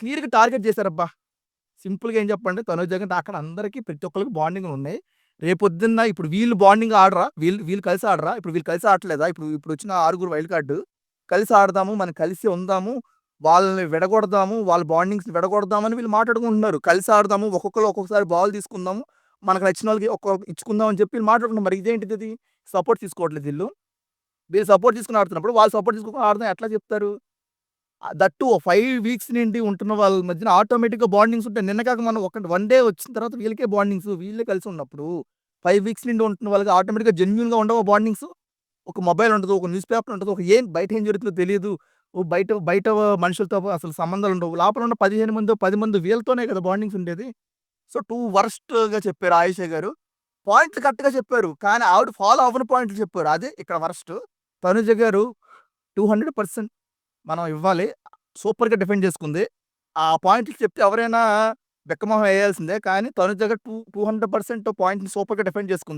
క్లియర్‌గా టార్గెట్ చేశారబ్బా! సింపుల్‌గా ఏం చెప్పండి, తనుజ కంటే అక్కడ అందరికి ప్రతి ఒక్కళ్ళకి బాండింగులున్నాయి. రేపొద్దున్న ఇప్పుడు వీళ్ళు బాండింగ్ ఆడరా? వీళ్ళు వీళ్ళు కలిసి ఆడరా? ఇప్పుడు వీళ్ళు కలిసి ఆడట్లేదా? ఇప్పుడొచ్చిన ఆరుగురు వైల్డ్ కార్డ్ కలిసి ఆడదాము, మనం కలిసి ఉందాము, వాళ్ళని విడగొడదాము, వాళ్ళ బాండింగ్స్‌ని విడగొడదామని వీళ్ళు మాట్లాడుకుంటున్నారు. కలిసి ఆడదాము, ఒక్కొక్కళ్ళు ఒక్కొక్కసారి బాల్ తీసుకుందాము, మనకు నచ్చినోళ్ళకి ఇచ్చుకుందాం అని చెప్పి వీళ్ళు మాట్లాడుకుంటున్నారు. మరి ఇదేంటిదిది? సపోర్ట్ తీసుకోవట్లేదు ఈళ్ళు. వీళ్ళు సపోర్ట్ తీసుకొని ఆడుతున్నప్పుడు, వాళ్ళు సపోర్ట్ తీసుకోకుండా ఆడదాం ఎట్లా చెప్తారు? దట్ టూ 5 వీక్స్ నుండి ఉంటున్న వాళ్ళ మధ్యన ఆటోమేటిక్‌గా బాండింగ్స్ ఉంటాయి. నిన్న కాక మొన్న వన్ డే వచ్చిన తర్వాత వీళ్ళకే బాండింగ్స్, వీళ్ళే కలిసి ఉన్నప్పుడు 5 వీక్స్ నుండి ఉంటున్న వాళ్ళకి ఆటోమేటిక్‌గా జెన్యూన్‌గా ఉండవా బాండింగ్స్? ఒక మొబైల్ ఉండదు, ఒక న్యూస్ పేపర్ ఉంటది, బయట ఏం జరుగుతుందో తెలీదు. బయట బయట మనుషులతో అసలు సంబంధాలుండవు. లోపల ఉన్న 15 మందో, 10 మందో వీళ్ళతోనే కదా బాండింగ్స్ ఉండేది. సో, టూ వరస్ట్‌గా చెప్పారు ఆయుష గారు. పాయింట్లు కరెక్ట్‌గా చెప్పారు. కానీ ఆవిడ ఫాలో అవ్వని పాయింట్లు చెప్పారు. అదే ఇక్కడ వరస్ట్. తనుజ గారు 200% మనం ఇవ్వాలి. సూపర్‌గా డిఫెండ్ చేసుకుంది. ఆ పాయింట్లు చెప్తే ఎవరైనా బిక్కమొహం ఎయాల్సిందే. కానీ తనుజ గారు 200% పాయింట్‌ని సూపర్‌గా డిఫెండ్ చేసుకుంది.